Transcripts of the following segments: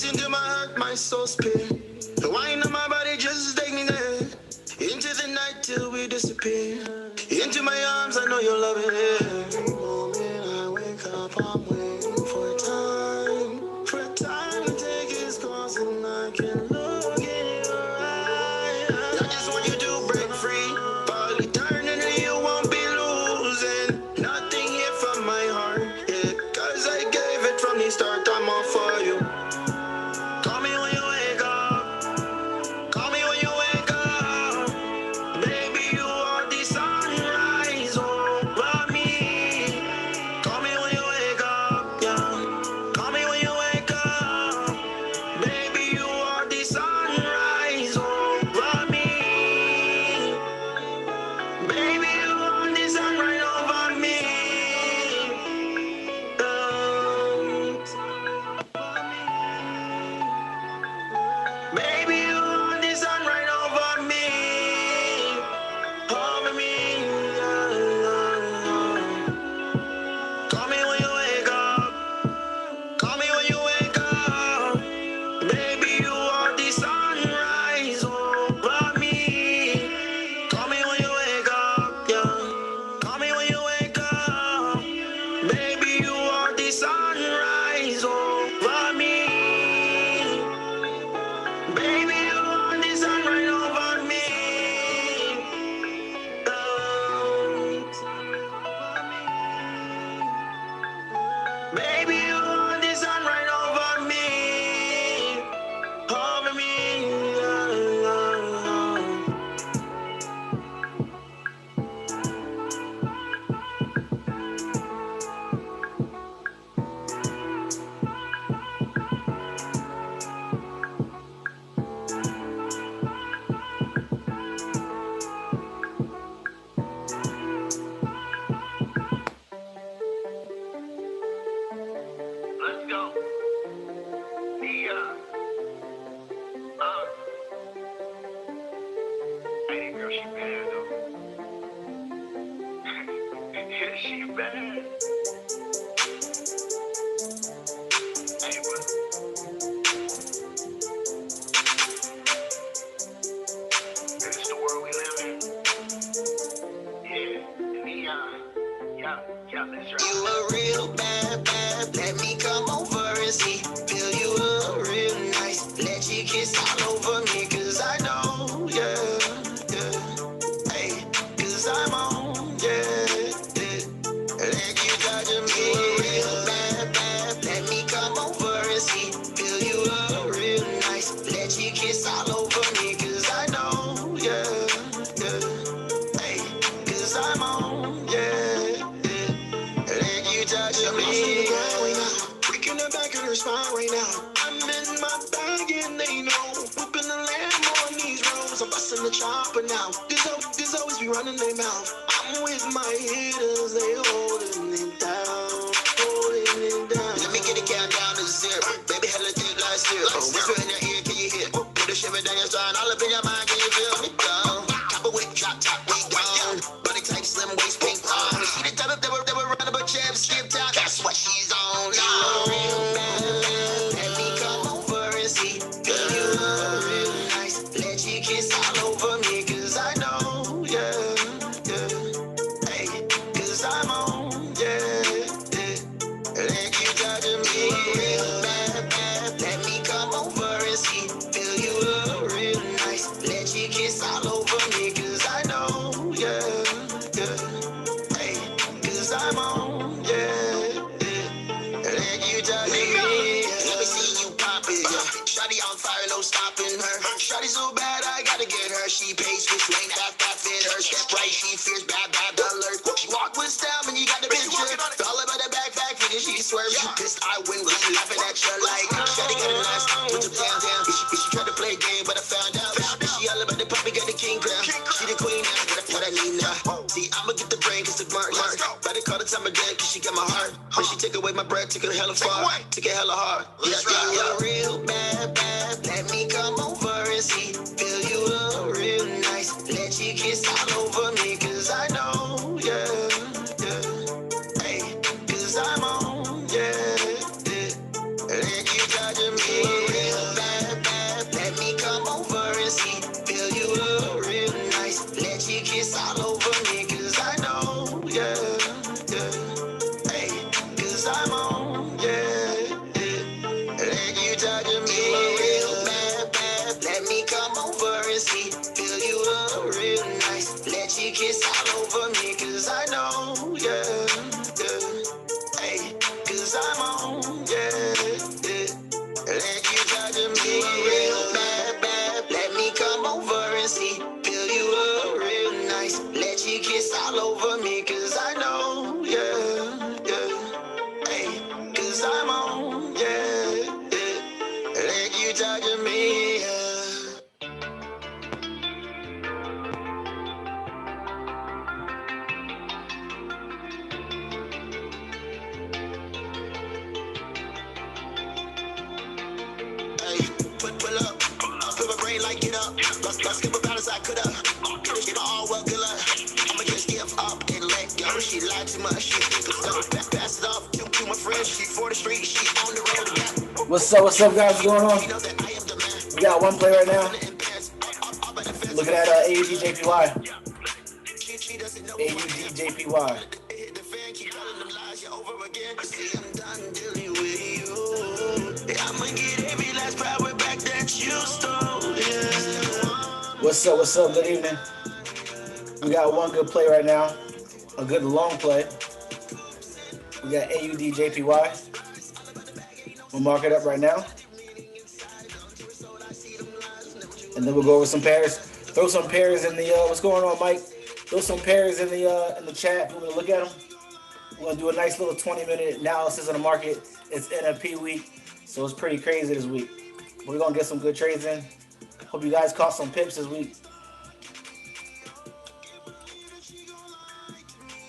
into my heart, my soul spin. The wine on my body just take me there. Into the night till we disappear. Into my arms, I know you're loving it. Every moment I wake up, I'm waiting for a time to take its course, and I can look in your eyes. Not just when you do break free, but eternally you won't be losing nothing here from my heart. Yeah, 'cause I gave it from the start, I'm all for you. Call me when you wake up. Call me when you wake up. Baby, you are the sunrise over me. Call me when you wake up, yeah. Call me when you wake up. Baby, you are the sunrise over me. Baby, you are the sunrise over me. Baby, you are the sunrise over me. Over me. Call me when you wake up. Call me when you wake up. Baby, you are the sunrise over me. Call me when you wake up, yeah. Call me when you wake up. Baby, you are the sunrise over me. Baby, you are the sunrise over me. Baby, you are the sunrise over me. Over me. Let's go. Hey, girl, she bad though. Yeah, she bad. Hey, but it's the world we live in. Yeah, Neon. Yeah, that's right. You a real bad, let me come over and see. Feel you up real nice, let you kiss all over me, 'cause I know, yeah. Hey, 'cause I'm on, yeah. Let you touch me. You a real bad, let me come over and see. Feel you up real nice, let you kiss all over me, 'cause I know, yeah. Hey, 'cause I'm on, yeah. Let you touch me. Breaking the back of her spine right now. I'm in my bag and they know. Whipping the lamb on these roads. I'm busting the chopper now. This always be running their mouth. I'm with my hitters, they holding it down. Let me get a countdown to 0. Baby, hella thick like syrup. Whisper in your ear, can you hear? Put a shiver down your spine, all up in your mind, can you feel me? Go. Copper whip, drop top, we gone. Body type, slim waist, pink on. She the type of that will run up a jab, skip town. That's what she's on. Real bad, let me come over and see. Girl, you look real nice. Let you kiss all over me, 'cause I know, yeah. Hey, 'cause I'm on, yeah. Let you touch me. Real bad, let me come over and see. Feel you look real nice. Let you kiss all over me, 'cause I know, yeah. Hey, 'cause I'm on, yeah. Let you touch me. Let me see you pop it. Shawty on fire, no stopping her. Shawty so bad, I gotta get her. She pays with lane, that fit her. Step right, she fierce, bad alert. She walk with style, and you got the picture. All about the back, finish, she swerve. She pissed, I win, we laughing at you like. Shawty got a nice, put your down. She tried to play a game, but I found out. She all about the puppy, got the king crown. She the queen now, what I need now. See, I'ma get the brain, 'cause the burnt heart. Better call the time of day, 'cause she got my heart. When she take away my breath, took it hella far. Took it hella hard. Yeah. Real bad, let me come over and see. Feel you up real nice. Let you kiss all over me, 'cause I know, yeah. Hey, 'cause I'm on, yeah. Let you touch me. Let's skip about as I could have. Get all well, good luck. I'ma just give up and let go. She lied too much, she think I'm stuck. Pass it off to my friend. She for the street, she on the road again. What's up, guys? What's going on? We got one play right now. Looking at AUDJPY. AUDJPY. What's up? Good evening. We got one good play right now. A good long play. We got AUDJPY. We'll mark it up right now. And then we'll go over some pairs. Throw some pairs in the what's going on, Mike? Throw some pairs in the chat if you want to look at them. We're gonna do a nice little 20-minute analysis of the market. It's NFP week, so it's pretty crazy this week. We're gonna get some good trades in. Hope you guys caught some pips this week.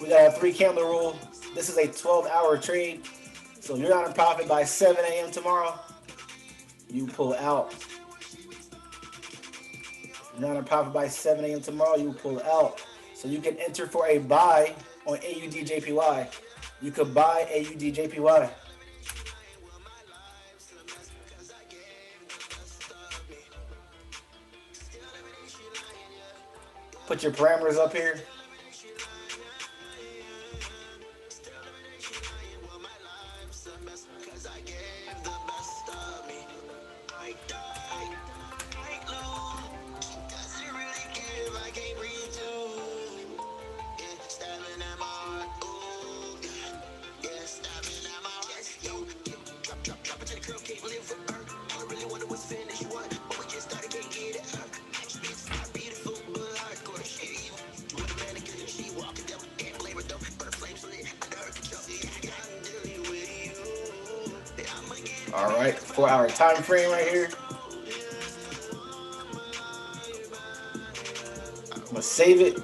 We got a 3-candle rule. This is a 12-hour trade. So if you're not in profit by 7 a.m. tomorrow, you pull out. If you're not in profit by 7 a.m. tomorrow, you pull out. So you can enter for a buy on AUDJPY. You could buy AUDJPY. Put your parameters up here. All right, 4-hour time frame right here. I'm gonna save it.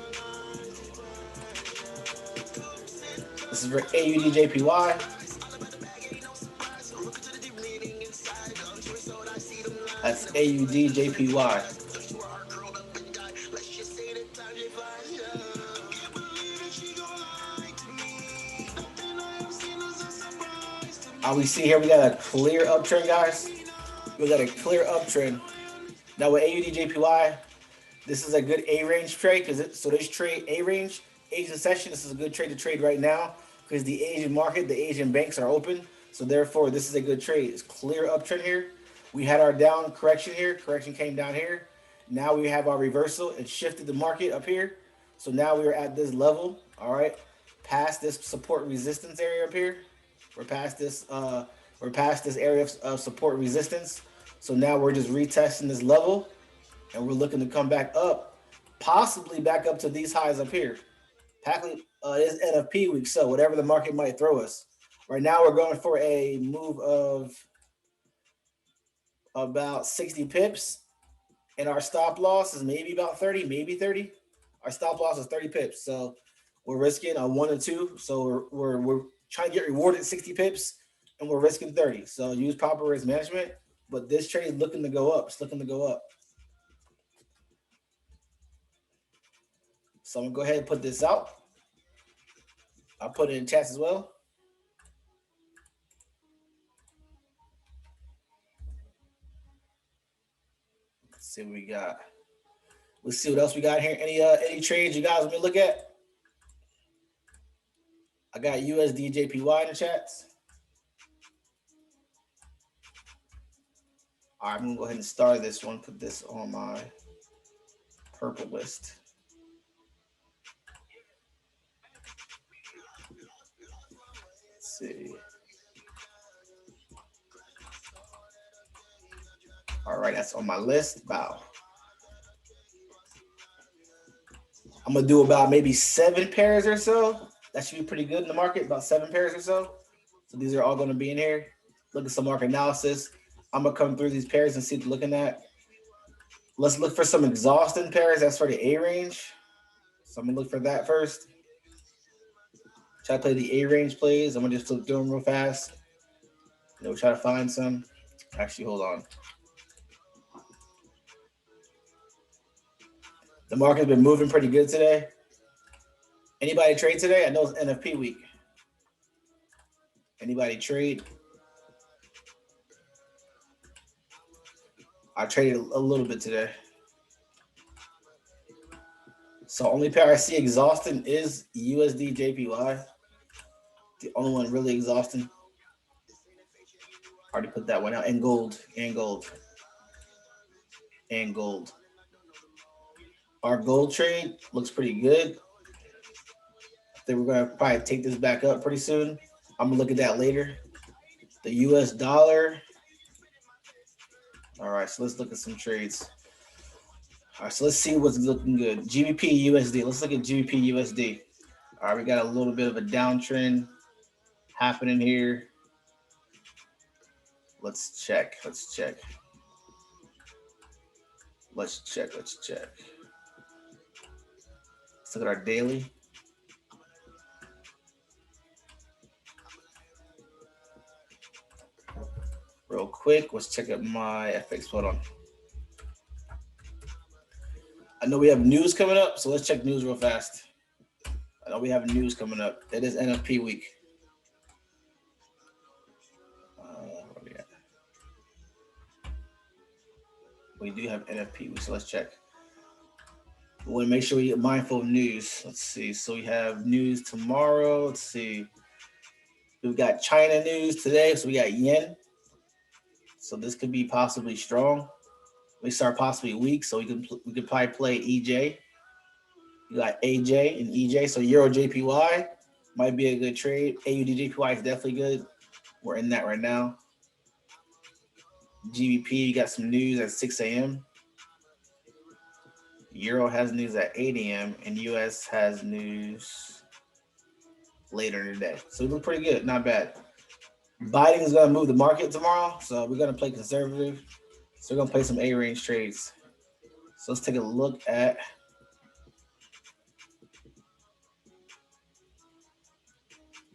This is for AUDJPY. That's AUDJPY. We see here we got a clear uptrend, guys. We got a clear uptrend. Now with AUDJPY, this is a good A range trade so this trade A range, Asian session. This is a good trade to trade right now because the Asian market, the Asian banks are open. So therefore, this is a good trade. It's clear uptrend here. We had our down correction here. Correction came down here. Now we have our reversal. It shifted the market up here. So now we are at this level. All right, past this support resistance area up here. We're past this area of support resistance. So now we're just retesting this level, and we're looking to come back up, possibly back up to these highs up here. It's NFP week, so whatever the market might throw us. Right now we're going for a move of about 60 pips, and our stop loss is maybe about 30, maybe 30. Our stop loss is 30 pips, so we're risking a 1 and 2. So we're trying to get rewarded 60 pips, and we're risking 30. So use proper risk management. But this trade is looking to go up. It's looking to go up. So I'm gonna go ahead and put this out. I'll put it in chats as well. Let's see what we got. Let's see what else we got here. Any trades you guys want me to look at? I got USDJPY in the chats. All right, I'm gonna go ahead and start this one. Put this on my purple list. Let's see. All right, that's on my list. Wow. I'm gonna do about maybe 7 pairs or so. That should be pretty good in the market, about 7 pairs or so. So these are all gonna be in here. Look at some market analysis. I'm gonna come through these pairs and see what we're looking at. Let's look for some exhausting pairs. That's for the A range. So I'm gonna look for that first. Try to play the A range plays. I'm gonna just flip through them real fast. And we'll try to find some. Actually, hold on. The market's been moving pretty good today. Anybody trade today? I know it's NFP week. Anybody trade? I traded a little bit today. So only pair I see exhausting is USD JPY. The only one really exhausting. Already put that one out. And gold. And gold. And gold. Our gold trade looks pretty good. I think we're gonna probably take this back up pretty soon. I'm gonna look at that later. The US dollar. All right, so let's look at some trades. All right, so let's see what's looking good. GBP USD. Let's look at GBP USD. All right, we got a little bit of a downtrend happening here. Let's check. Let's check. Let's check. Let's check. Let's look at our daily. Real quick, let's check out my FX. Hold on. I know we have news coming up, so let's check news real fast. I know we have news coming up. It is NFP week. Where we at? We do have NFP week, so let's check. We want to make sure we get mindful of news. Let's see. So we have news tomorrow. Let's see. We've got China news today, so we got yen. So this could be possibly strong. We start possibly weak, so we could probably play EJ. You got AJ and EJ. So Euro JPY might be a good trade. AUD JPY is definitely good. We're in that right now. GBP, you got some news at 6 a.m. Euro has news at 8 a.m. and US has news later in the day. So we look pretty good, not bad. Biden is going to move the market tomorrow, so we're going to play conservative. So we're going to play some A-range trades. So let's take a look at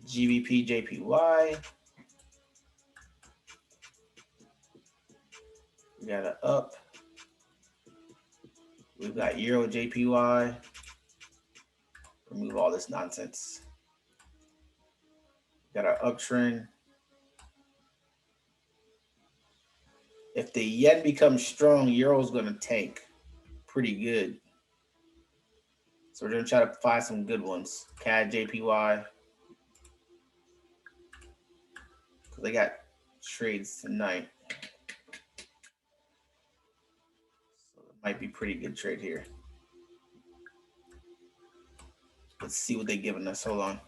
GBP JPY. We got an up. We've got Euro JPY. Remove all this nonsense. Got our uptrend. If the yen becomes strong, Euro's going to tank pretty good. So we're going to try to find some good ones. CAD JPY. Because they got trades tonight. So it might be pretty good trade here. Let's see what they're giving us. Hold on.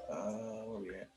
Where we at?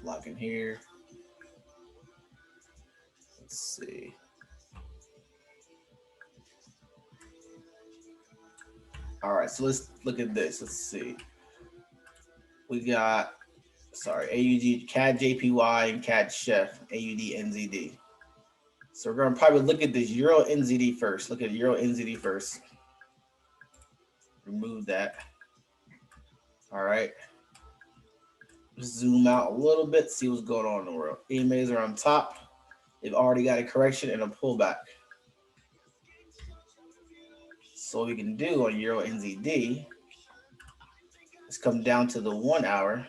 Lock in here. Let's see. All right, so let's look at this. Let's see. We got, AUD, CAD JPY, and CAD Chef, AUD NZD. So we're going to probably look at this Euro NZD first. Look at Euro NZD first. Remove that. All right. Zoom out a little bit, see what's going on in the world. EMAs are on top. They've already got a correction and a pullback. So what we can do on Euro NZD is come down to the 1 hour.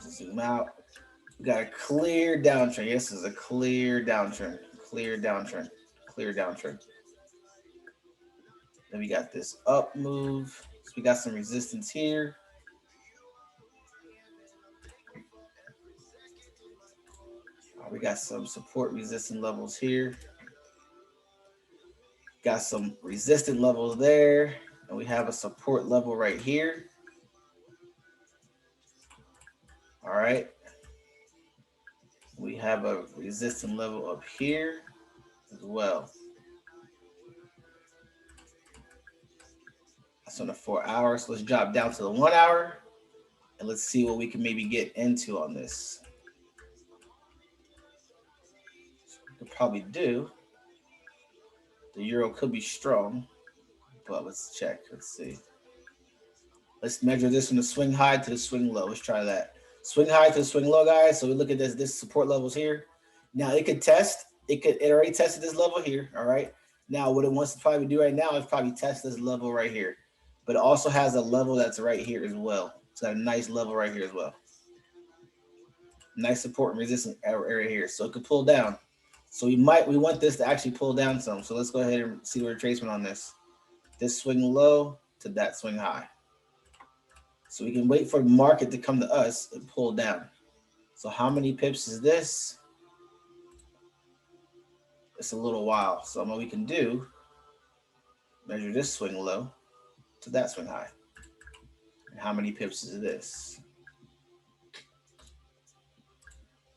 Zoom out. We got a clear downtrend. Yes, this is a clear downtrend. Clear downtrend. Clear downtrend. Then we got this up move. So we got some resistance here. We got some support resistance levels here. Got some resistance levels there, and we have a support level right here. All right. We have a resistance level up here as well. That's on the 4 hours. So let's drop down to the 1 hour and let's see what we can maybe get into on this. We could probably do. The euro could be strong, but let's check. Let's see. Let's measure this from the swing high to the swing low. Let's try that. Swing high to the swing low, guys. So we look at this support levels here. Now it could test. It already tested this level here. All right. Now what it wants to probably do right now is probably test this level right here. But it also has a level that's right here as well. It's got a nice level right here as well. Nice support and resistance area here. So it could pull down. So we want this to actually pull down some. So let's go ahead and see the retracement on this. This swing low to that swing high. So we can wait for the market to come to us and pull down. So how many pips is this? It's a little while. So what we can do, measure this swing low to that swing high. And how many pips is this?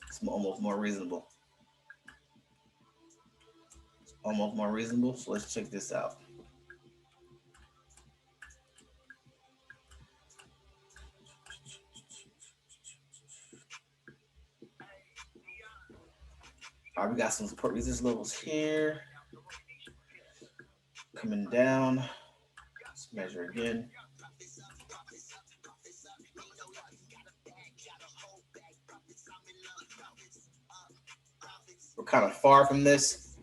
It's almost more reasonable. It's almost more reasonable. So let's check this out. All right, we got some support resistance levels here. Coming down. Let's measure again. We're kind of far from this.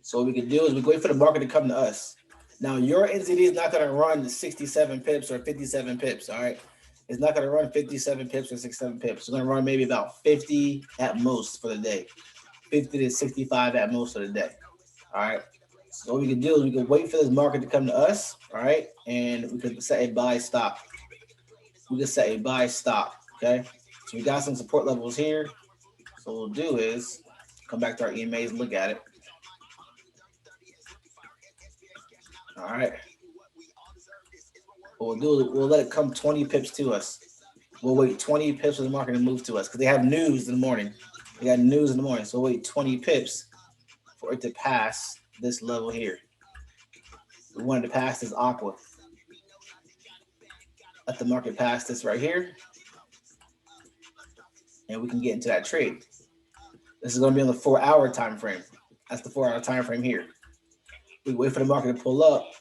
So what we can do is we wait for the market to come to us. Now, your NZD is not going to run 67 pips or 57 pips, all right? It's not going to run 57 pips or 67 pips. It's going to run maybe about 50 at most for the day. 50 to 65 at most for the day, all right? So what we can do is we can wait for this market to come to us, all right? And we can set a buy stop. We can set a buy stop, okay? So we got some support levels here. So what we'll do is come back to our EMAs and look at it. All right. What we'll do is we'll let it come 20 pips to us. We'll wait 20 pips for the market to move to us because they have news in the morning. They got news in the morning. So we'll wait 20 pips for it to pass this level here. We wanted to pass this aqua. Let the market pass this right here. And we can get into that trade. This is going to be on the 4-hour time frame. That's the 4-hour time frame here. We wait for the market to pull up.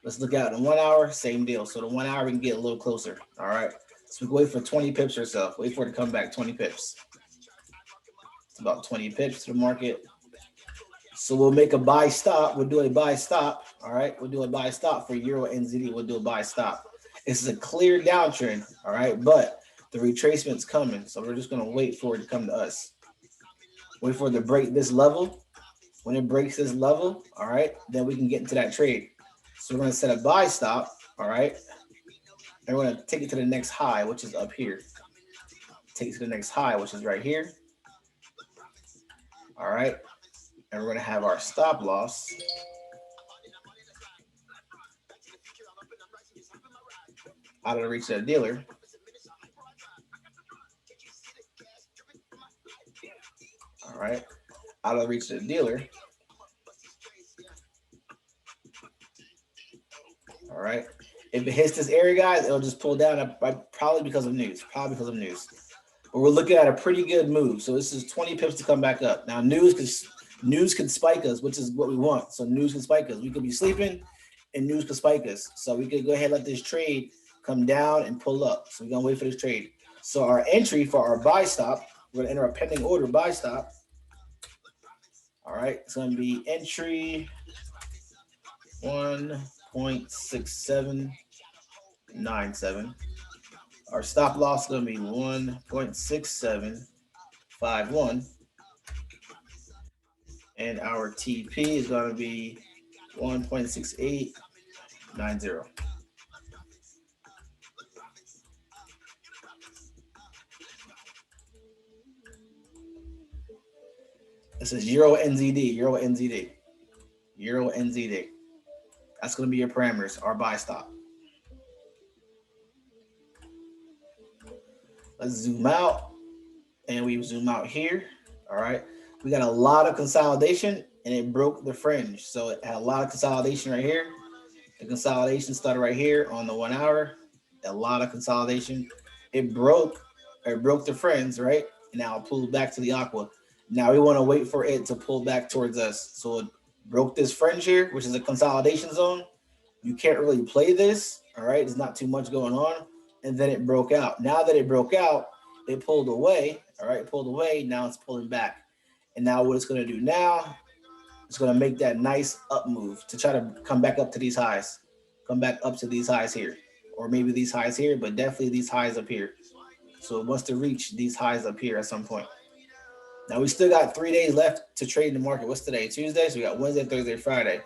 Let's look out in 1 hour, same deal. So the 1 hour we can get a little closer. All right. So we can wait for 20 pips or so. Wait for it to come back 20 pips. It's about 20 pips to the market. So we'll make a buy stop. We'll do a buy stop. All right. We'll do a buy stop for Euro NZD. We'll do a buy stop. This is a clear downtrend. All right. But the retracement's coming. So we're just going to wait for it to come to us. Wait for it to break this level. When it breaks this level, all right, then we can get into that trade. So we're going to set a buy stop, all right, and we're going to take it to the next high, which is up here. Take it to the next high, which is right here. All right, and we're going to have our stop loss. Out of the reach of the dealer. All right, out of the reach of the dealer. All right. If it hits this area, guys, it'll just pull down probably because of news. Probably because of news. But we're looking at a pretty good move. So this is 20 pips to come back up. Now news can spike us, which is what we want. So news can spike us. We could be sleeping and news could spike us. So we could go ahead and let this trade come down and pull up. So we're gonna wait for this trade. So our entry for our buy stop, we're gonna enter a pending order buy stop. All right, it's gonna be entry 1.6797. Our stop loss is going to be 1.6751. And our TP is going to be 1.6890. This is Euro NZD, Euro NZD. Euro NZD. That's going to be your parameters, our buy stop. Let's zoom out, and we zoom out here. All right, we got a lot of consolidation, and it broke the fringe. So it had a lot of consolidation right here. The consolidation started right here on the 1 hour. A lot of consolidation. It broke the fringe, right? And now it pulled back to the aqua. Now we want to wait for it to pull back towards us. So it broke this fringe here, which is a consolidation zone. You can't really play this, all right? There's not too much going on. And then it broke out. Now that it broke out, it pulled away, all right? Pulled away. Now it's pulling back. And now what it's going to do now, it's going to make that nice up move to try to come back up to these highs. Come back up to these highs here. Or maybe these highs here, but definitely these highs up here. So it wants to reach these highs up here at some point. Now we still got 3 days left to trade in the market. What's today? Tuesday. So we got Wednesday, Thursday, Friday.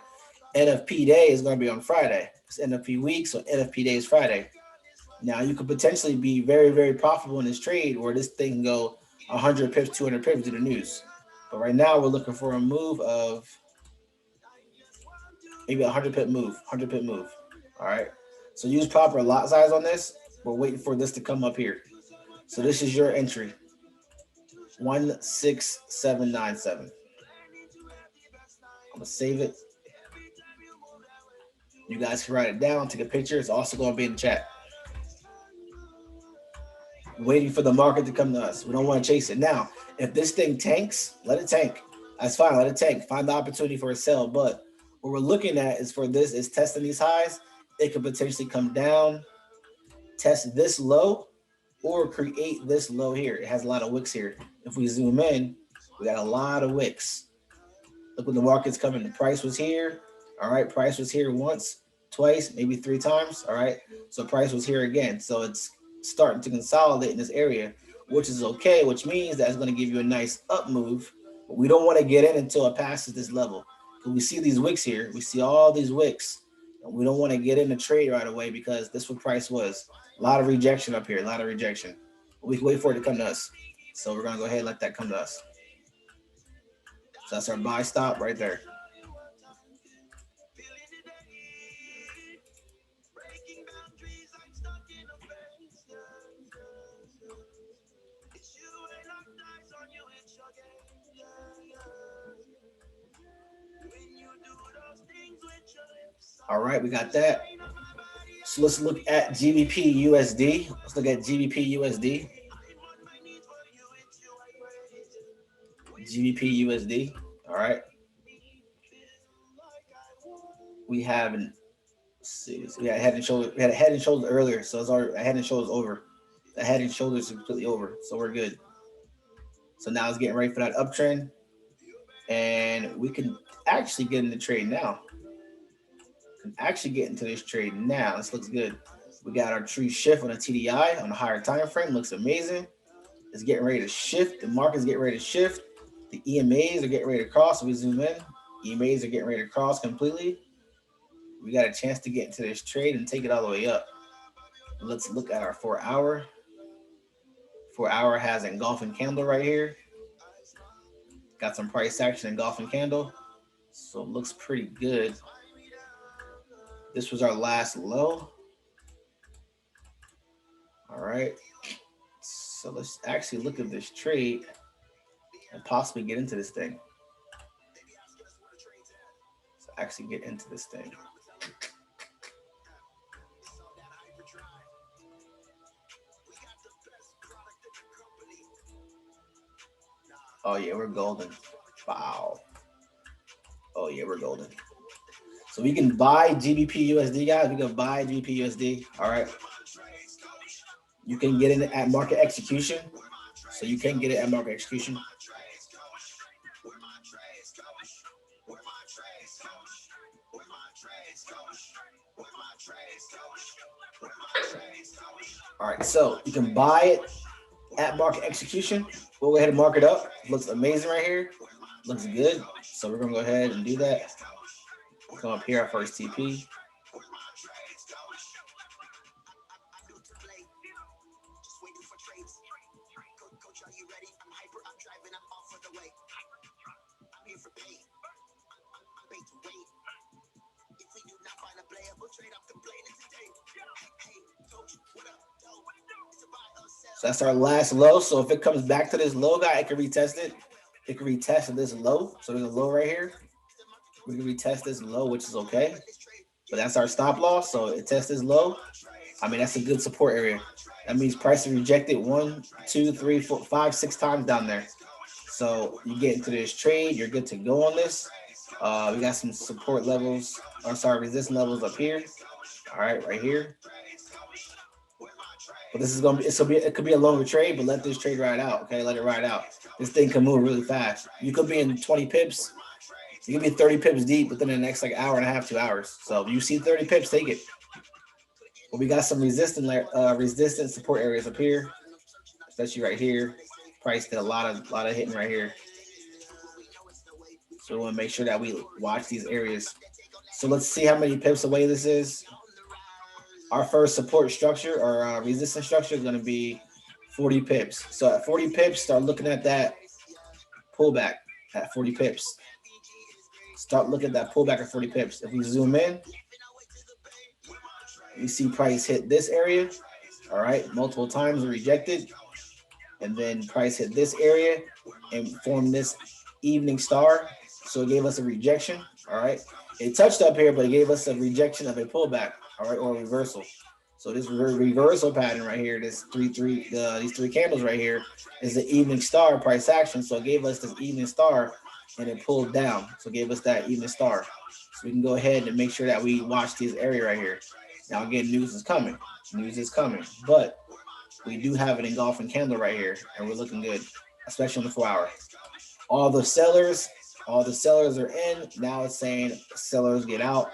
NFP day is going to be on Friday. It's NFP week, so NFP day is Friday. Now you could potentially be very, very profitable in this trade where this thing can go 100 pips, 200 pips to the news. But right now we're looking for a move of maybe a 100 pip move, 100 pip move. All right. So use proper lot size on this. We're waiting for this to come up here. So this is your entry. 16797. I'm gonna save it. You guys can write it down, take a picture. It's also gonna be in the chat. Waiting for the market to come to us. We don't want to chase it. Now, if this thing tanks, let it tank. That's fine. Let it tank. Find the opportunity for a sell. But what we're looking at is for this is testing these highs. It could potentially come down, test this low, or create this low here. It has a lot of wicks here. If we zoom in, we got a lot of wicks. Look when the market's coming. The price was here. All right. Price was here once, twice, maybe 3 times. All right. So price was here again. So it's starting to consolidate in this area, which is okay, which means that it's going to give you a nice up move. But we don't want to get in until it passes this level. Because we see these wicks here. We see all these wicks. And we don't want to get in the trade right away because this what price was. A lot of rejection up here. A lot of rejection. We can wait for it to come to us. So we're going to go ahead and let that come to us. So that's our buy stop right there. All right, we got that. So let's look at GBP USD. Let's look at GBP USD. GBP USD. All right. We have an see. So we had head and shoulder. We had a head and shoulders earlier, so it's already a head and shoulders over. The head and shoulders is completely over, so we're good. So now it's getting ready for that uptrend, and we can actually get in the trade now. Can actually get into this trade now. This looks good. We got our true shift on a TDI on a higher time frame. Looks amazing. It's getting ready to shift. The market's getting ready to shift. The EMAs are getting ready to cross. So we zoom in. EMAs are getting ready to cross completely. We got a chance to get into this trade and take it all the way up. Let's look at our 4 hour. 4 hour has an engulfing candle right here. Got some price action engulfing candle. So it looks pretty good. This was our last low. All right. So let's actually look at this trade and possibly get into this thing. So actually get into this thing. Oh yeah, we're golden. Wow. Oh yeah, we're golden. So we can buy GBP USD, guys. We can buy GBP USD. All right. You can get in at market execution. So you can get it at market execution. All right, so you can buy it at market execution. We'll go ahead and mark it up. Looks amazing right here. Looks good. So we're gonna go ahead and do that. Come up here, our first TP. So that's our last low. So if it comes back to this low, guy, it can retest it. It can retest this low. So there's a low right here. We can retest this low, which is okay. But that's our stop loss. So it tests this low. I mean, that's a good support area. That means price is rejected 1, 2, 3, 4, 5, 6 times down there. So you get into this trade, you're good to go on this. We got some support levels, or sorry, resistance levels up here. All right here. But this is gonna be it could be a longer trade, but let this trade ride out. Okay, let it ride out. This thing can move really fast. You could be in 20 pips. You could be 30 pips deep within the next like hour and a half, 2 hours. So if you see 30 pips, take it. But we got some resistance support areas up here, especially right here. Price did a lot of hitting right here. So we want to make sure that we watch these areas. So let's see how many pips away this is. Our first support structure or resistance structure is going to be 40 pips. So at 40 pips, start looking at that pullback at 40 pips. Start looking at that pullback at 40 pips. If we zoom in, you see price hit this area. All right, multiple times rejected. And then price hit this area and formed this evening star. So it gave us a rejection. All right. It touched up here, but it gave us a rejection of a pullback. All right, or a reversal. So this reversal pattern right here, these three candles right here, is the evening star price action. So it gave us this evening star and it pulled down. So it gave us that evening star. So we can go ahead and make sure that we watch this area right here. Now again, news is coming. News is coming. But we do have an engulfing candle right here, and we're looking good, especially on the 4-hour. All the sellers are in. Now it's saying sellers get out.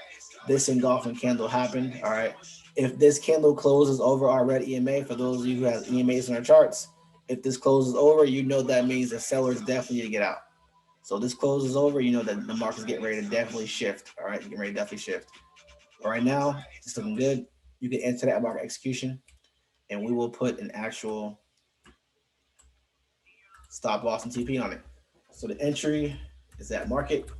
This engulfing candle happened. All right. If this candle closes over our red EMA, for those of you who have EMAs in our charts, if this closes over, you know that means the sellers definitely need to get out. So this closes over, you know that the market's getting ready to definitely shift. All right, getting ready to definitely shift. But right now, it's looking good. You can enter that market execution, and we will put an actual stop loss and TP on it. So the entry is that market.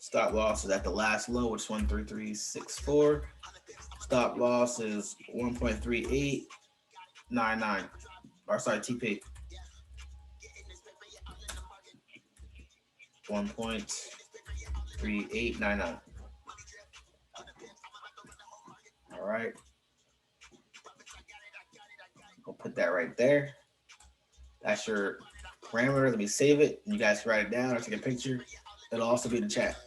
Stop loss is at the last low, which is 13364. Stop loss is 1.3899. Or sorry, TP. 1.3899. All right. We'll put that right there. That's your parameter. Let me save it. You guys can write it down or take a picture. It'll also be in the chat.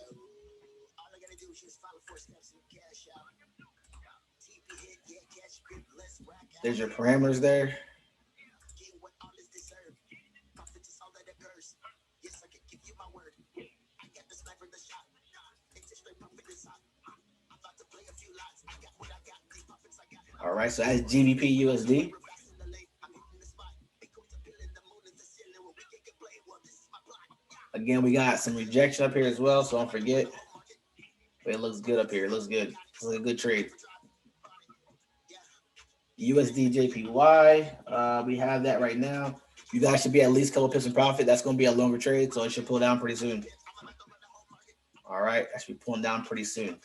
There's your parameters there. All right, so that's GBP USD. Again, we got some rejection up here as well, so don't forget. But it looks good up here. It looks good. It's a good trade. USD JPY, we have that right now. You guys should be at least a couple pips in profit. That's going to be a longer trade, so it should pull down pretty soon. All right, that should be pulling down pretty soon.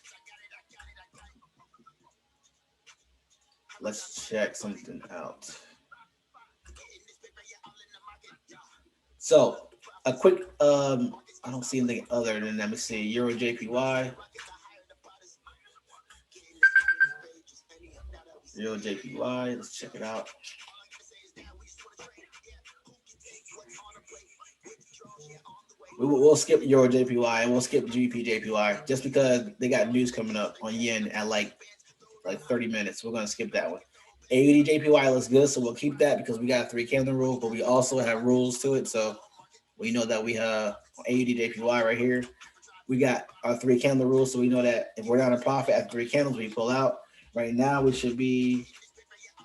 Let's check something out. So a quick, I don't see anything other than, let me see, Euro JPY. Euro JPY, let's check it out. We'll skip Euro JPY and we'll skip GBP JPY just because they got news coming up on yen at like 30 minutes. We're going to skip that one. AUD JPY looks good, so we'll keep that because we got a 3 candle rule, but we also have rules to it. So we know that we have AUD JPY right here. We got our 3 candle rule, so we know that if we're not in profit after 3 candles, we pull out. Right now, we should be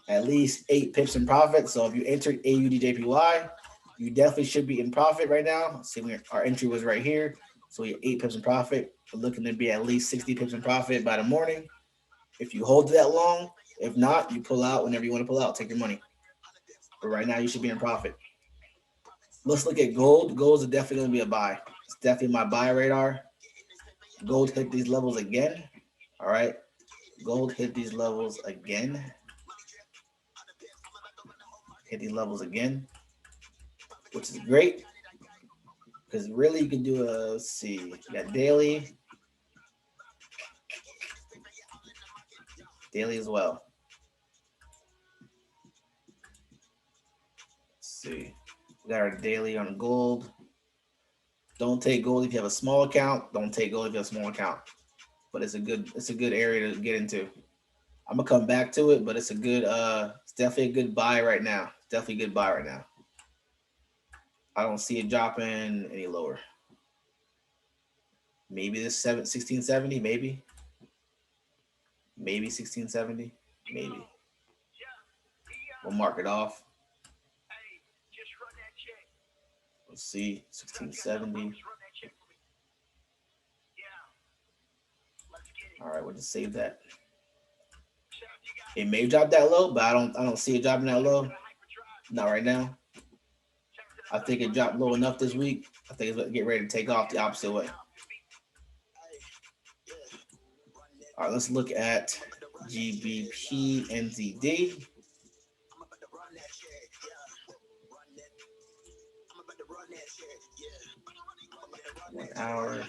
at least 8 pips in profit. So if you entered AUD JPY, you definitely should be in profit right now. See, our entry was right here. So we have 8 pips in profit. We're looking to be at least 60 pips in profit by the morning. If you hold that long, If not, you pull out whenever you want to pull out. Take your money. But right now, you should be in profit. Let's look at gold. Gold is definitely going to be a buy. It's definitely my buy radar. Gold hit these levels again. All right. Gold hit these levels again. Hit these levels again, which is great. Because really, you can do a, let's see, you got daily. Daily as well. Let's see. We got our daily on gold. Don't take gold if you have a small account. Don't take gold if you have a small account. But it's a good area to get into. I'm gonna come back to it, but it's definitely a good buy right now. Definitely a good buy right now. I don't see it dropping any lower. Maybe this 1670, maybe. Maybe 1670, maybe. We'll mark it off. Let's see, 1670. All right, we'll just save that. It may drop that low, but I don't see it dropping that low. Not right now. I think it dropped low enough this week. I think it's going to get ready to take off the opposite way. All right, let's look at GBP NZD. 1 hour.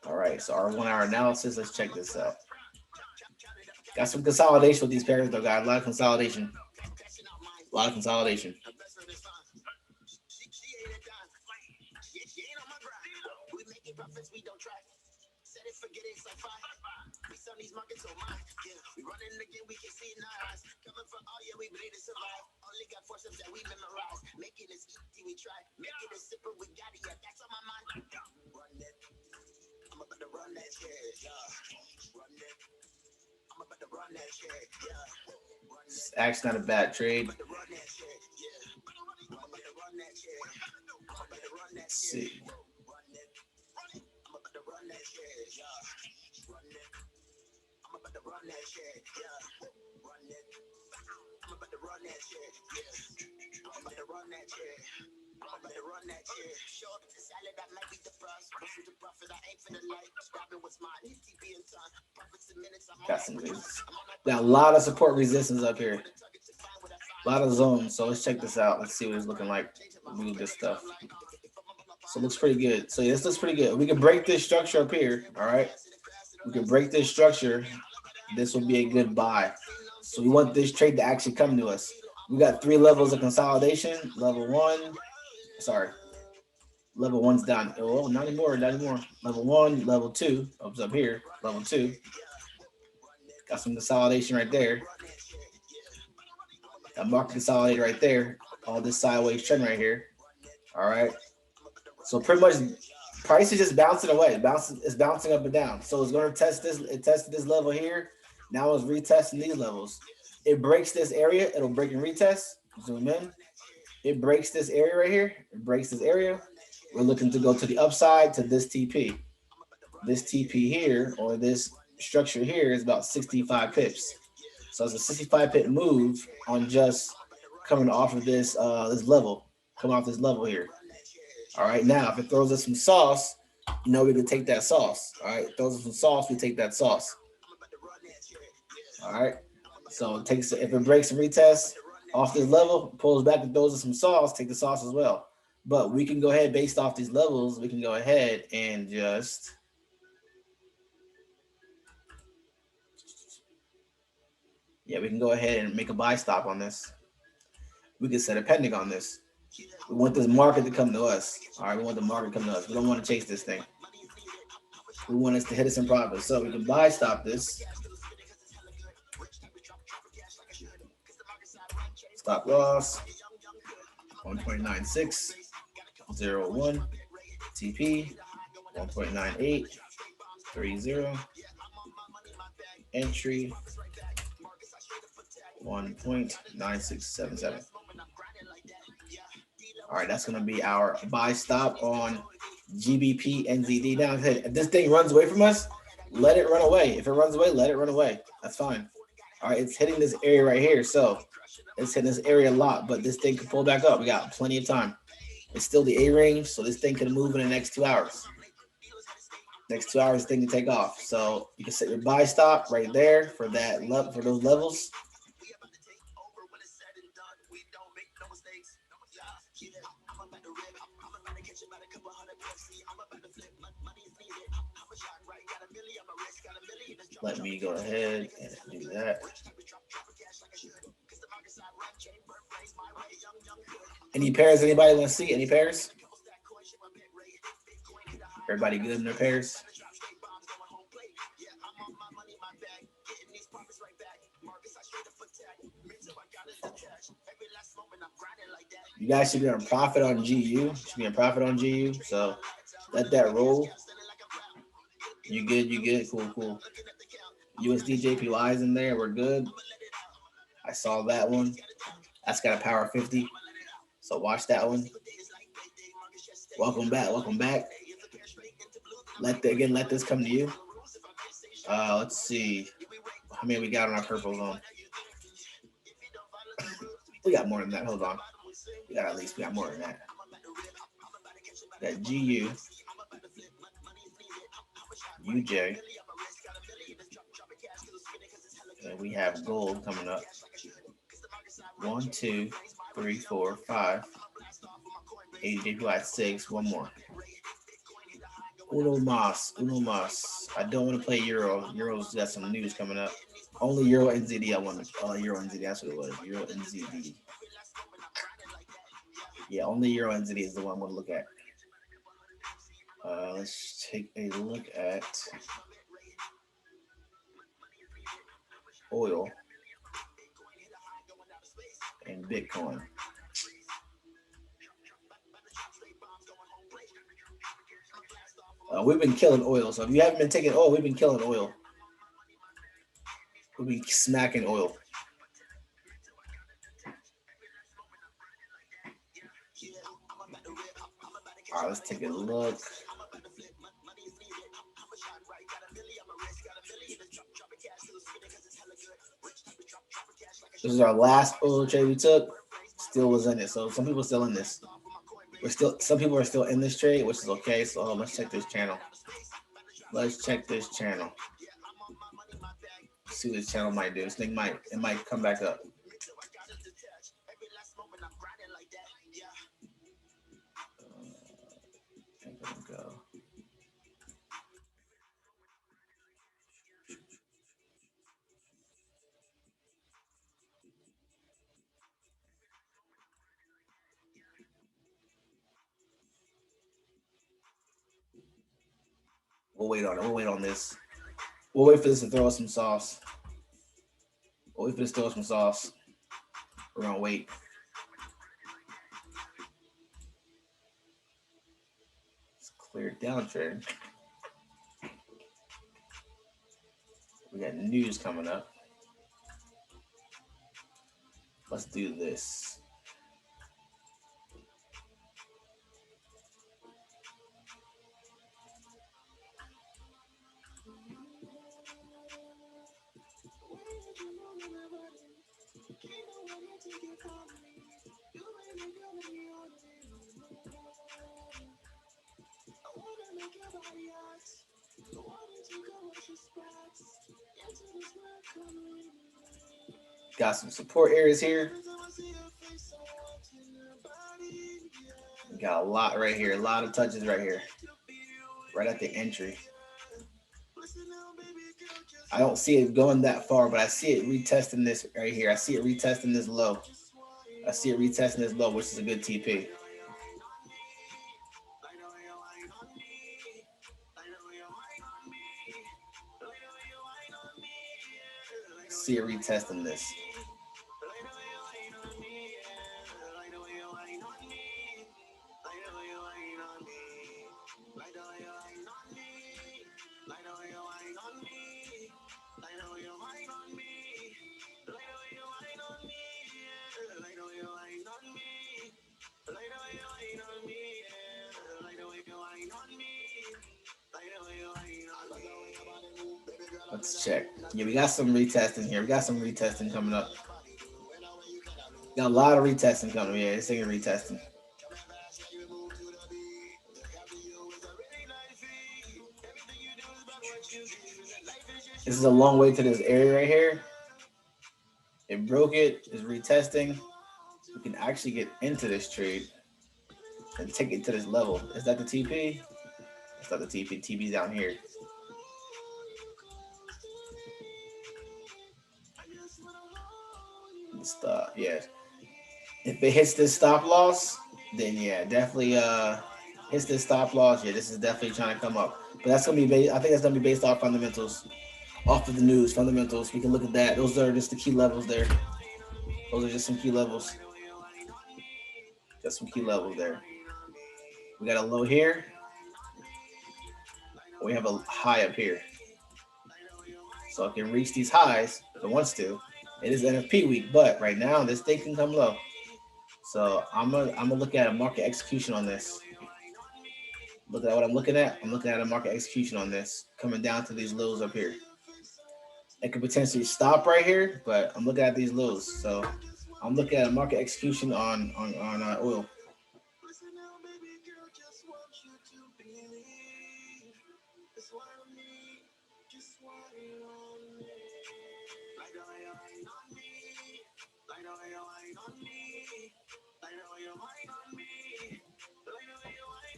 All right, so our 1 hour analysis, let's check this out. Got some consolidation with these pairs though, guys. A lot of consolidation. A lot of consolidation. It's actually not a bad trade. Let's see. Got some good. Got a lot of support resistance up here. A lot of zones. So let's check this out. Let's see what it's looking like. Move this stuff. So it looks pretty good. So this looks pretty good. We can break this structure up here. All right. We can break this structure. This will be a good buy. So we want this trade to actually come to us. We got 3 levels of consolidation. Level 1. Sorry. Level 1's down. Oh, not anymore. Not anymore. Level 1, level 2. Up here. Level 2. Got some consolidation right there. Got market consolidated right there. All this sideways trend right here. All right. So pretty much price is just bouncing away. It's bouncing up and down. So it's going to test this. It tested this level here. Now it's retesting these levels. It breaks this area. It'll break and retest. Zoom in. It breaks this area right here. It breaks this area. We're looking to go to the upside to this TP. This TP here, or this structure here, is about 65 pips. So it's a 65 pip move on just coming off of this this level. Coming off this level here. All right, now if it throws us some sauce, you know we can take that sauce. All right, throws us some sauce, we take that sauce. All right, so it takes, if it breaks and retests off this level, pulls back and throws us some sauce, take the sauce as well. But we can go ahead, based off these levels, we can go ahead and just we can go ahead and make a buy stop on this. We can set a pending on this. We want this market to come to us. All right, we want the market to come to us. We don't want to chase this thing. We want us to hit us in profit. So we can buy stop this. Stop loss 1.9601 TP 1.9830 entry 1.9677. All right, that's going to be our buy stop on GBP NZD. Now, if this thing runs away from us, let it run away. If it runs away, let it run away. That's fine. All right, it's hitting this area right here. So it's hitting this area a lot, but this thing can pull back up. We got plenty of time. It's still the A range, so this thing can move in the next 2 hours. Next 2 hours, this thing can take off. So you can set your buy stop right there for that for those levels. Let me go ahead and do that. Any pairs? Anybody want to see? Any pairs? Everybody good in their pairs? You guys should be on profit on GU. Should be on profit on GU. So let that roll. You good? You good? Cool, cool. USD JPY is in there. We're good. I saw that one. That's got a power 50. So watch that one. Welcome back. Welcome back. Let this come to you. Let's see. How many we got on our purple zone? We got more than that. Hold on. We got more than that. That GU, UJ, and we have gold coming up. 1, 2, 3, 4, 5. 80 JPY 6. One more. Uno mas. I don't want to play Euro. Euro's got some news coming up. Only Euro NZD I want to. Euro NZD, that's what it was. Euro NZD. Yeah, only Euro NZD is the one I want to look at. Let's take a look at oil and Bitcoin. We've been killing oil. So if you haven't been taking oil, we've been killing oil. We'll be smacking oil. All right, let's take a look. This is our last oil trade we took. Still was in it. So some people are still in this. Some people are still in this trade, which is okay. So let's check this channel. See what this channel might do. This thing might come back up. Go. We'll wait on it. We'll wait on this. We'll wait for this to throw us some sauce. We're gonna wait. It's clear downtrend. We got news coming up. Let's do this. Got some support areas here. We got a lot right here. A lot of touches right here. Right at the entry. I don't see it going that far, but I see it retesting this right here. I see it retesting this low. Which is a good TP. See it retesting this. Let's check. Yeah, we got some retesting here. We got some retesting coming up. Got a lot of retesting coming. Yeah, this thing is retesting. This is a long way to this area right here. It broke it. It's retesting. We can actually get into this trade and take it to this level. Is that the TP? It's not the TP. TP's down here. Stop. Yeah. If it hits this stop loss, then yeah, definitely hits this stop loss. Yeah, this is definitely trying to come up. But that's gonna be based. I think that's gonna be based off fundamentals, off of the news fundamentals. We can look at that. Those are just the key levels there. Those are just some key levels. Just some key levels there. We got a low here. We have a high up here. So it can reach these highs if it wants to. It is NFP week, but right now this thing can come low. So I'm gonna look at a market execution on this. Look at what I'm looking at. I'm looking at a market execution on this coming down to these lows up here. It could potentially stop right here, but I'm looking at these lows. So I'm looking at a market execution on oil.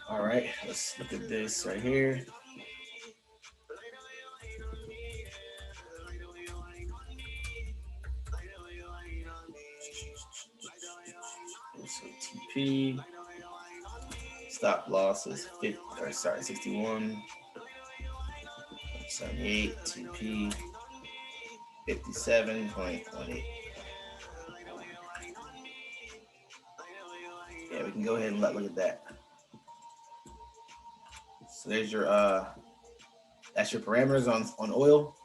All right, let's look at this right here. So TP stop loss is 50, or sorry, 61, 78, TP 57.18. Yeah, we can go ahead and look at that. So there's your that's your parameters on oil.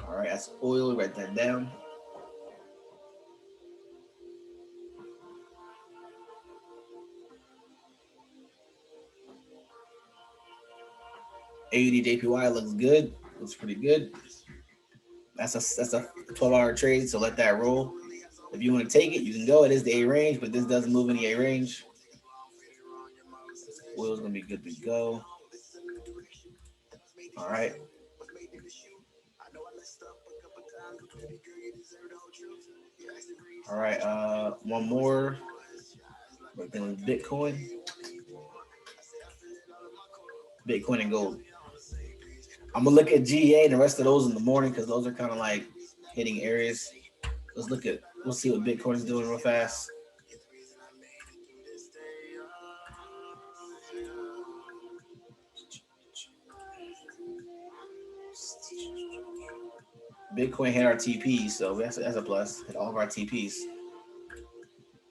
All right, that's oil. Write that down. AUD JPY looks good. Looks pretty good. That's a 12-hour trade, so let that roll. If you want to take it, you can go. It is the A range, but this doesn't move in the A range. Oil's gonna be good to go. All right. All right. One more. We're doing Bitcoin. Bitcoin and gold. I'm gonna look at GA and the rest of those in the morning because those are kind of like hitting areas. We'll see what Bitcoin is doing real fast. Bitcoin hit our TPs, so that's a plus. Hit all of our TPs.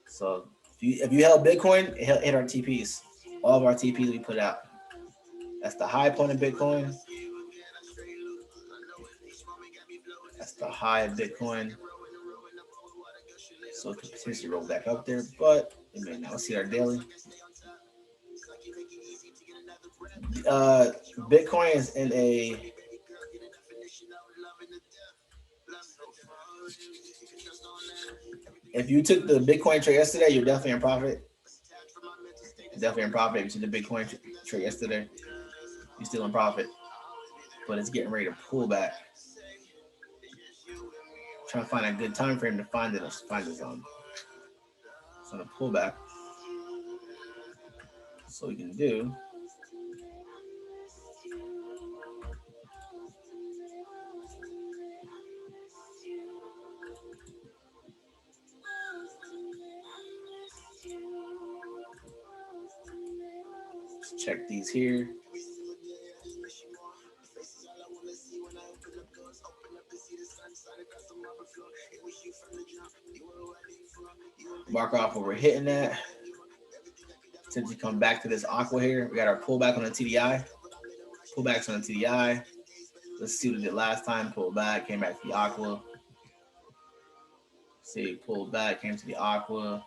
So if you held Bitcoin, it hit our TPs. All of our TPs we put out. That's the high point of Bitcoin. That's the high of Bitcoin. So it could potentially roll back up there, but it may not. Let's see our daily. Bitcoin is in a if you took the Bitcoin trade yesterday, you're definitely in profit. Definitely in profit. If you took the Bitcoin trade yesterday, you're still in profit. But it's getting ready to pull back. Trying to find a good time frame to find this on. It's on a pullback. So we can do. Let's check these here. Mark off where we're hitting at. Since we come back to this aqua here, we got our pullback on the TDI. Pullbacks on the TDI. Let's see what it did last time. Pulled back, came back to the aqua. See, pulled back, came to the aqua.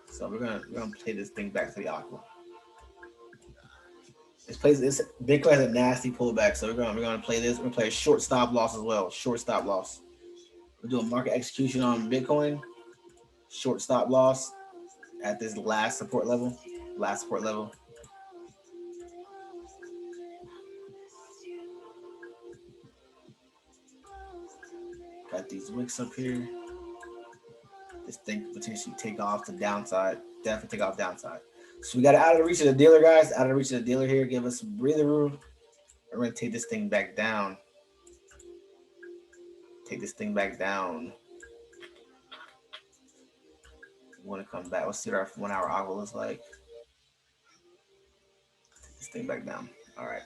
So we're gonna play this thing back to the aqua. This Bitcoin has a nasty pullback, so we're gonna play this. We're gonna play a short stop loss as well. Short stop loss. We're doing market execution on Bitcoin. Short stop loss at this last support level. Last support level. Got these wicks up here. This thing could potentially take off to downside. Definitely take off downside. So we got it out of the reach of the dealer, guys. Out of the reach of the dealer here. Give us some breather room. We're gonna take this thing back down. Take this thing back down. We want to come back. Let's see what our 1 hour aqua looks like. Take this thing back down. All right.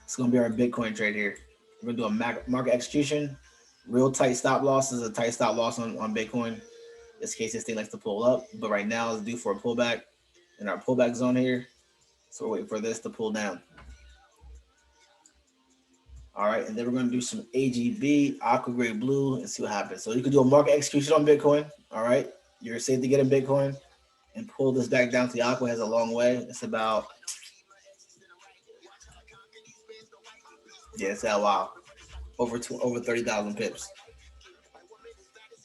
It's gonna be our Bitcoin trade here. We're gonna do a market execution. Real tight stop loss is a tight stop loss on Bitcoin. In this case, this thing likes to pull up, but right now it's due for a pullback in our pullback zone here. So we're waiting for this to pull down. All right, and then we're going to do some AGB, aqua gray blue, and see what happens. So you can do a market execution on Bitcoin. All right, you're safe to get in Bitcoin and pull this back down to the aqua. Has a long way. It's about, yeah, it's that wow, over 30,000 pips.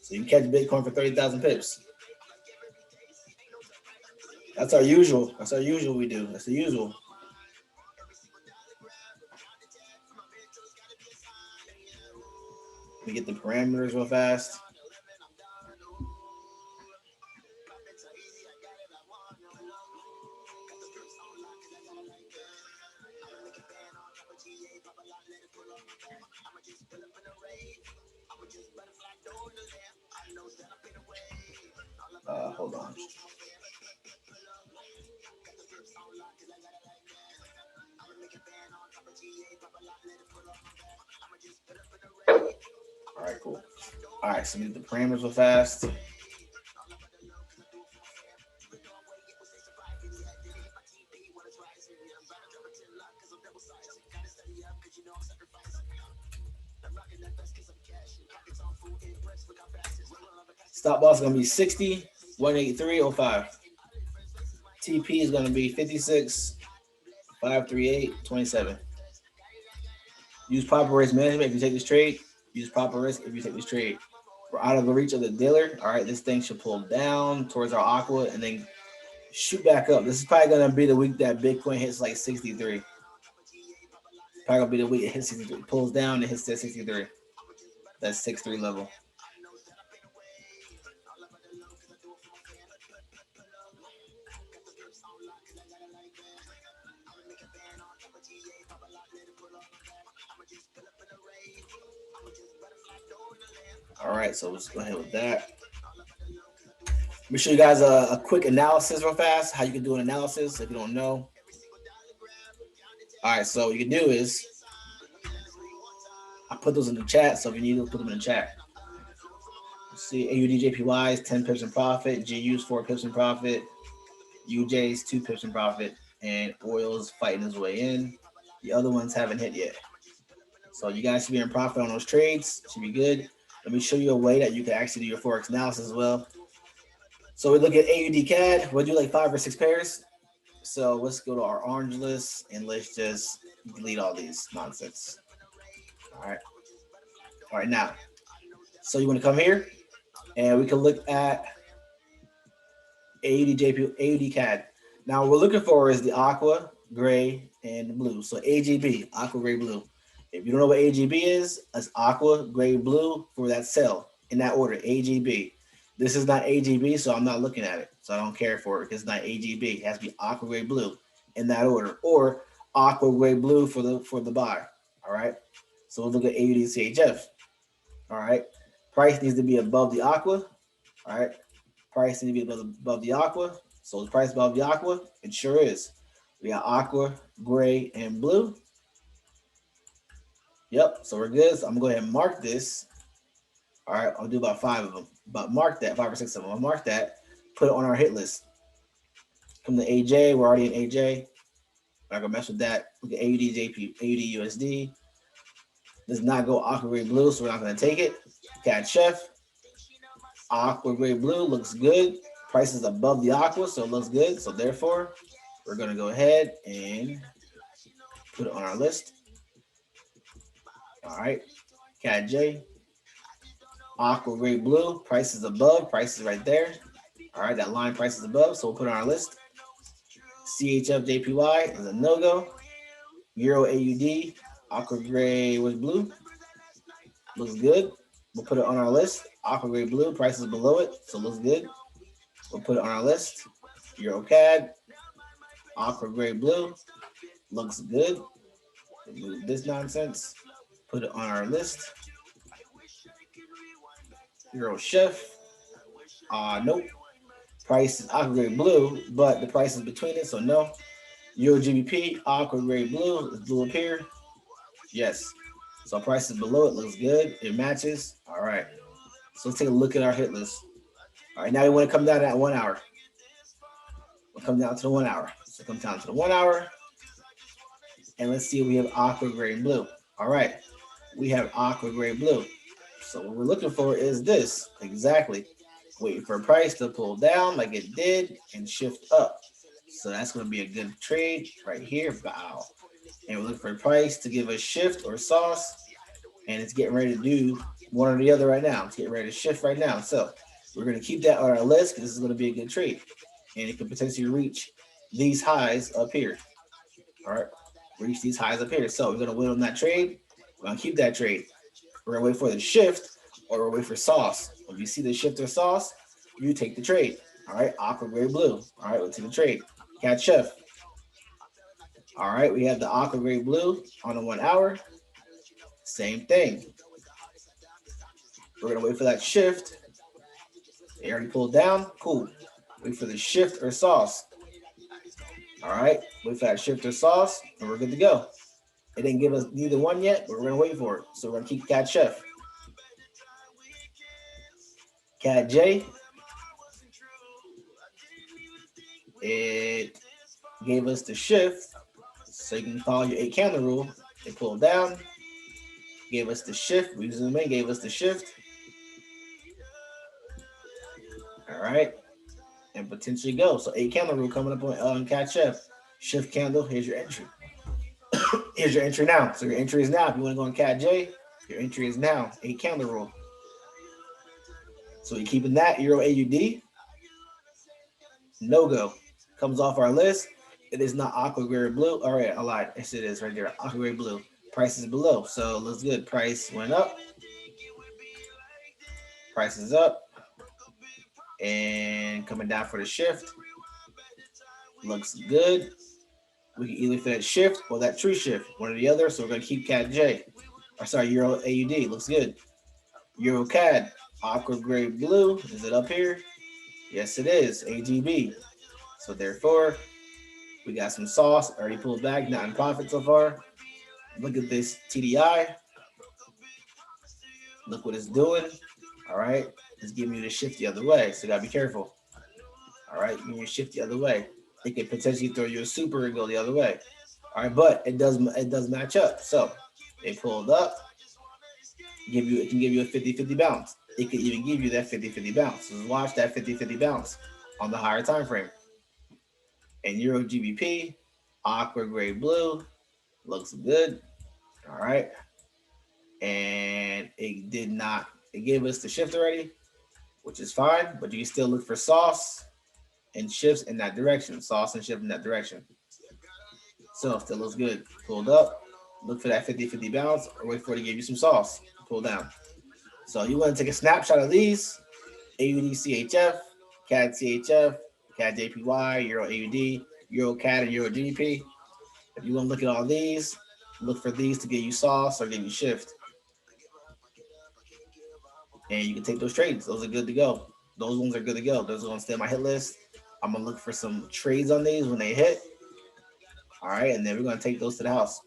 So you can catch Bitcoin for 30,000 pips. That's our usual. That's our usual. We do. That's the usual. We get the parameters real fast. Hold on. All right, cool. All right, so we get the parameters real fast. Stop loss is going to be 60, 183.05. TP is going to be 56, 538.27. Use proper risk management if you take this trade. Use proper risk if you take this trade. We're out of the reach of the dealer. All right, this thing should pull down towards our aqua and then shoot back up. This is probably going to be the week that Bitcoin hits like 63. Probably going to be the week it hits 63. Pulls down and hits that 63. That's 63 level. All right, so let's go ahead with that. Let me show you guys a quick analysis real fast, how you can do an analysis if you don't know. All right, so what you can do is, I put those in the chat, so if you need to put them in the chat. See, AUD is 10 pips in profit, GU's 4 pips in profit, UJ's 2 pips in profit, and oil's fighting his way in. The other ones haven't hit yet. So you guys should be in profit on those trades. Should be good. Let me show you a way that you can actually do your Forex analysis as well. So we look at AUD CAD. We'll do like 5 or 6 pairs. So let's go to our orange list and let's just delete all these nonsense. All right. All right, now. So you want to come here and we can look at AUD CAD. Now what we're looking for is the aqua, gray, and blue. So AGB, aqua, gray, blue. If you don't know what AGB is, it's aqua, gray, blue for that cell in that order, AGB. This is not AGB, so I'm not looking at it. So I don't care for it because it's not AGB. It has to be aqua, gray, blue in that order, or aqua, gray, blue for the buy. All right. So we'll look at AUD CHF. All right. Price needs to be above the aqua. All right. Price needs to be above the aqua. So the price above the aqua, it sure is. We got aqua, gray, and blue. Yep, so we're good. So I'm gonna go ahead and mark this. All right, I'll do about 5 of them, but mark that, 5 or 6 of them. I'll mark that, put it on our hit list. Come to AJ, we're already in AJ. Not gonna mess with that. Look at AUD, JP, AUD, USD. Does not go aqua gray blue, so we're not gonna take it. Cat Chef, aqua gray blue looks good. Price is above the aqua, so it looks good. So therefore, we're gonna go ahead and put it on our list. All right, Cat J, aqua gray blue. Price is above. Price is right there. All right, that line price is above, so we'll put it on our list. CHF JPY is a no go. Euro AUD, aqua gray with blue. Looks good. We'll put it on our list. Aqua gray blue, price is below it, so it looks good. We'll put it on our list. Euro CAD, aqua gray blue, looks good. Remove this nonsense. Put it on our list. Euro Chef, nope. Price is aqua gray blue, but the price is between it, so no. Euro GBP, aqua gray blue, is blue up here. Yes. So price is below it, looks good. It matches. All right. So let's take a look at our hit list. All right, now we want to come down to that 1 hour. We'll come down to the 1 hour. So come down to the 1 hour. And let's see if we have aqua gray and blue. All right. We have aqua gray blue. So what we're looking for is this. Exactly. Waiting for a price to pull down like it did and shift up. So that's going to be a good trade right here. Bow. And we're looking for a price to give a shift or sauce. And it's getting ready to do one or the other right now. It's getting ready to shift right now. So we're going to keep that on our list because this is going to be a good trade. And it could potentially reach these highs up here. All right. Reach these highs up here. So we're going to wait on that trade. We're going to keep that trade. We're going to wait for the shift or we'll wait for sauce. If you see the shift or sauce, you take the trade. All right. Aqua gray blue. All right. We'll take the trade. Cat Chef. All right. We have the aqua gray blue on the 1 hour. Same thing. We're going to wait for that shift. They already pulled down. Cool. Wait for the shift or sauce. All right. Wait for that shift or sauce, and we're good to go. It didn't give us neither one yet, but we're going to wait for it. So we're going to keep Cat Chef. Cat J. It gave us the shift. So you can follow your 8 candle rule. It pulled down. Gave us the shift. We zoom in, gave us the shift. All right. And potentially go. So 8 candle rule coming up on Cat Chef. Shift candle. Here's your entry. Here's your entry now. So your entry is now. If you want to go on Cat J, your entry is now. 8 candle rule. So you're keeping that. Euro AUD. No go. Comes off our list. It is not aqua gray blue. All right, I lied. Yes, it is right there. Aqua gray blue. Price is below. So it looks good. Price went up. Price is up. And coming down for the shift. Looks good. We can either for that shift or that true shift, one or the other. So we're going to keep Cat J. Or sorry, Euro AUD. Looks good. Euro CAD. Aqua gray blue. Is it up here? Yes, it is. AGB. So therefore, we got some sauce. Already pulled back. Not in profit so far. Look at this TDI. Look what it's doing. All right. It's giving you the shift the other way. So you got to be careful. All right. When you shift the other way, it could potentially throw you a super and go the other way. All right. But it does match up. So they pulled up. It can give you a 50-50 bounce. It could even give you that 50-50 bounce. So watch that 50-50 bounce on the higher time frame. And Euro GBP, aqua gray blue, looks good. All right. And it did not, it gave us the shift already, which is fine, but you can still look for sauce and shifts in that direction. Sauce and shift in that direction. So still looks good. Pulled up. Look for that 50-50 bounce or wait for it to give you some sauce. Pull down. So you want to take a snapshot of these. AUD CHF, CAD CHF, CAD JPY, Euro AUD, Euro CAD, and Euro GBP. If you want to look at all these, look for these to give you sauce or give you shift. And you can take those trades. Those are good to go. Those ones are good to go. Those are going to stay on my hit list. I'm going to look for some trades on these when they hit. All right, and then we're going to take those to the house.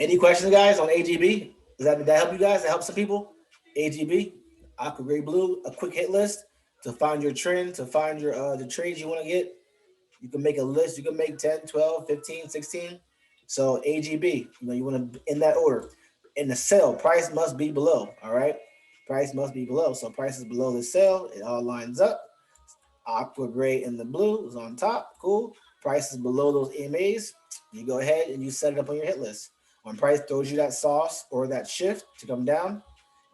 Any questions, guys, on AGB? Did that help you guys? That help some people? AGB, aqua gray blue, a quick hit list to find your trend, to find your the trades you want to get. You can make a list. You can make 10, 12, 15, 16. So AGB, you want to in that order. In the sell, price must be below. All right. Price must be below. So price is below the sell. It all lines up. Aqua gray and the blue is on top. Cool. Price is below those EMAs. You go ahead and you set it up on your hit list. When price throws you that sauce or that shift to come down,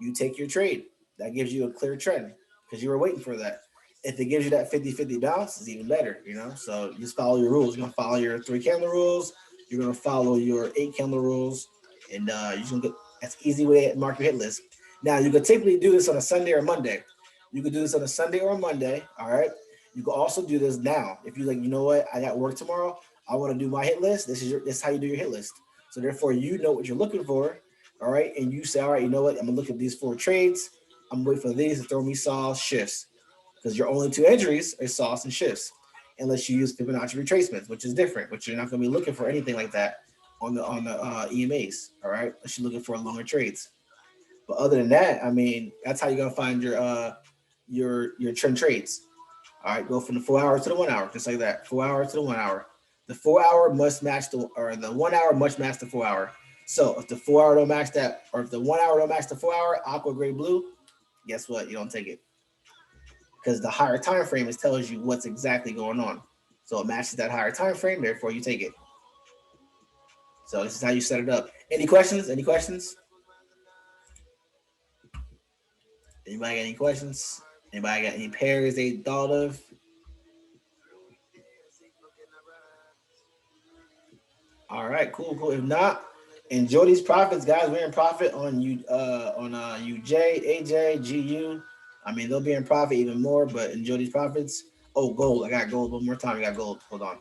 you take your trade. That gives you a clear trend because you were waiting for that. If it gives you that 50-50 bounce, it's even better, So you just follow your rules. You're gonna follow your 3 candle rules. You're gonna follow your 8 candle rules, and you're just gonna get that's easy way to mark your hit list. Now you could typically do this on a Sunday or Monday. You could do this on a Sunday or a Monday. All right. You can also do this now. If you like, you know what, I got work tomorrow. I want to do my hit list. This is how you do your hit list. So therefore, you know what you're looking for. All right, and you say, all right, you know what, I'm gonna look at these 4 trades. I'm waiting for these to throw me sauce shifts because your only 2 entries are sauce and shifts, unless you use Fibonacci retracements, which is different. Which you're not gonna be looking for anything like that on the EMAs. All right, unless you're looking for longer trades. But other than that, I mean, that's how you're gonna find your trend trades. All right, go from the 4 hour to the 1 hour, just like that. 4 hours to the 1 hour. The 4 hour must match the 1 hour must match the 4 hour. So if the 4 hour don't match that, or if the 1 hour don't match the 4 hour, aqua, gray, blue, guess what? You don't take it because the higher time frame is tells you what's exactly going on. So it matches that higher time frame, therefore you take it. So this is how you set it up. Any questions? Any questions? Anybody got any questions? Anybody got any pairs they thought of? All right, cool, cool. If not, enjoy these profits, guys. We're in profit on UJ, AJ, GU. I mean, they'll be in profit even more, but enjoy these profits. Oh, gold. I got gold one more time. I got gold. Hold on.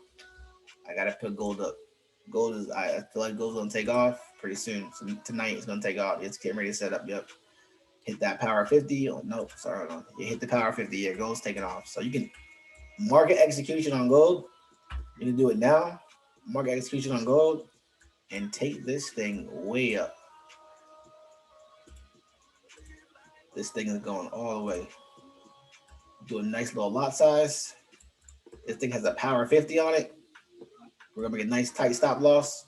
I gotta put gold up. Gold is I feel like gold's gonna take off pretty soon. So tonight it's gonna take off. It's getting ready to set up. Yep. Hit that power 50. Oh no, sorry, hold on. You hit the power 50. Yeah, gold's taking off. So you can market execution on gold. You can do it now. Market execution on gold and take this thing way up. This thing is going all the way. Do a nice little lot size. This thing has a power 50 on it. We're gonna make a nice tight stop loss.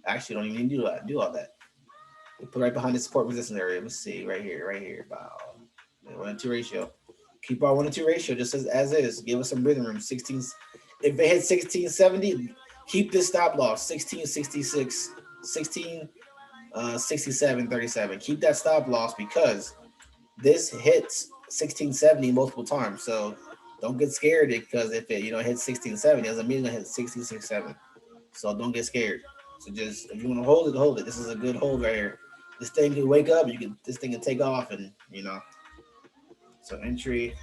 Actually, don't even do all that. We put right behind the support resistance area. Let's see, right here. About 1-2 ratio. Keep our 1-2 ratio just as is. Give us some breathing room. 16. If it hits 1670, keep this stop loss. 1666, 67, 37. Keep that stop loss because this hits 1670 multiple times. So don't get scared because if it hits 1670, doesn't mean it's gonna hit 1667. So don't get scared. So just if you want to hold it, hold it. This is a good hold right here. This thing can wake up. This thing can take off, and So entry.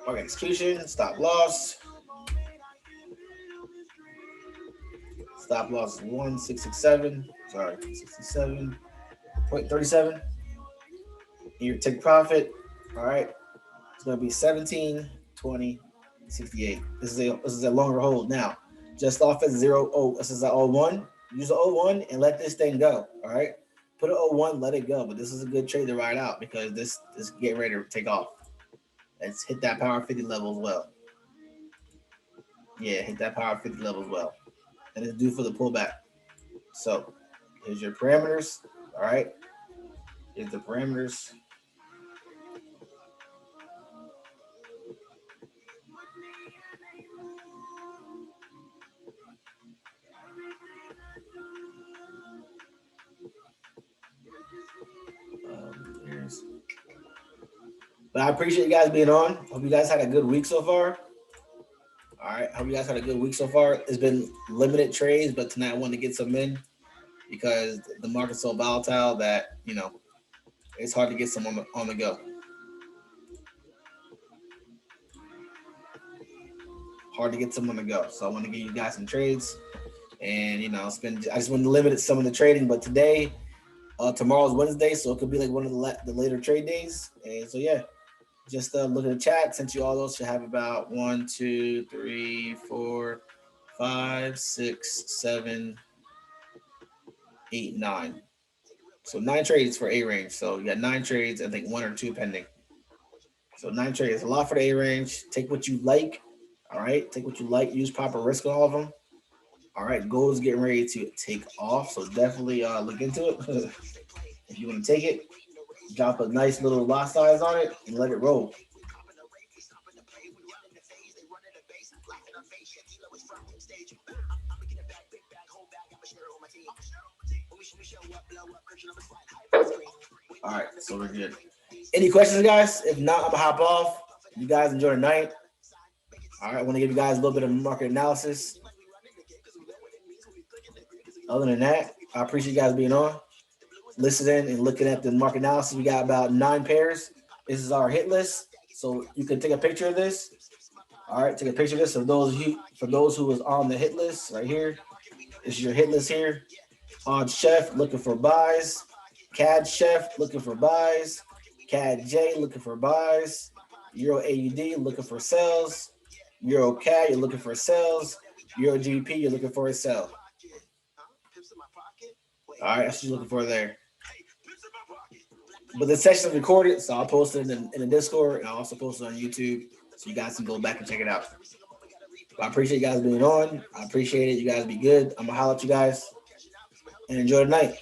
Okay, execution, stop loss. Stop loss is 1667. Sorry, 67.37. You take profit. All right. It's gonna be 17, 20, 68. This is a longer hold now. Just off at 0. Oh, this is a 01. Use the 01 and let this thing go. All right. Put an 01, let it go. But this is a good trade to ride out because this is getting ready to take off. Let's hit that power 50 level as well. Yeah, hit that power 50 level as well. And it's due for the pullback. So here's your parameters. All right. Here's the parameters. But I appreciate you guys being on. Hope you guys had a good week so far. All right. Hope you guys had a good week so far. It's been limited trades, but tonight I wanted to get some in because the market's so volatile that, it's hard to get some on the go. Hard to get some on the go. So I want to give you guys some trades. And, I just want to limit some of the trading. But today, tomorrow's Wednesday, so it could be like one of the later trade days. And so, yeah. Just look at the chat. Since you all those should have about 1, 2, 3, 4, 5, 6, 7, 8, 9. So 9 trades for A range. So you got 9 trades. I think 1 or 2 pending. So 9 trades. A lot for the A range. Take what you like. All right. Take what you like. Use proper risk on all of them. All right. Gold is getting ready to take off. So definitely look into it. If you want to take it, drop a nice little lot size on it and let it roll. All right, so we're good. Any questions, guys? If not, I'm gonna hop off. You guys enjoy the night. All right, I want to give you guys a little bit of market analysis. Other than that, I appreciate you guys being on, listening, and looking at the market analysis. We got about 9 pairs. This is our hit list, so you can take a picture of this. All right, take a picture of this. For those who was on the hit list right here, this is your hit list here. On Chef looking for buys. CAD Chef looking for buys. CAD J looking for buys. Euro AUD looking for sells. Euro CAD you're looking for sells. Euro GBP you're looking for a sell. All right, that's what you're looking for there. But the session is recorded, so I'll post it in the Discord, and I'll also post it on YouTube, so you guys can go back and check it out. But I appreciate you guys being on. I appreciate it. You guys be good. I'm gonna holler at you guys and enjoy the night.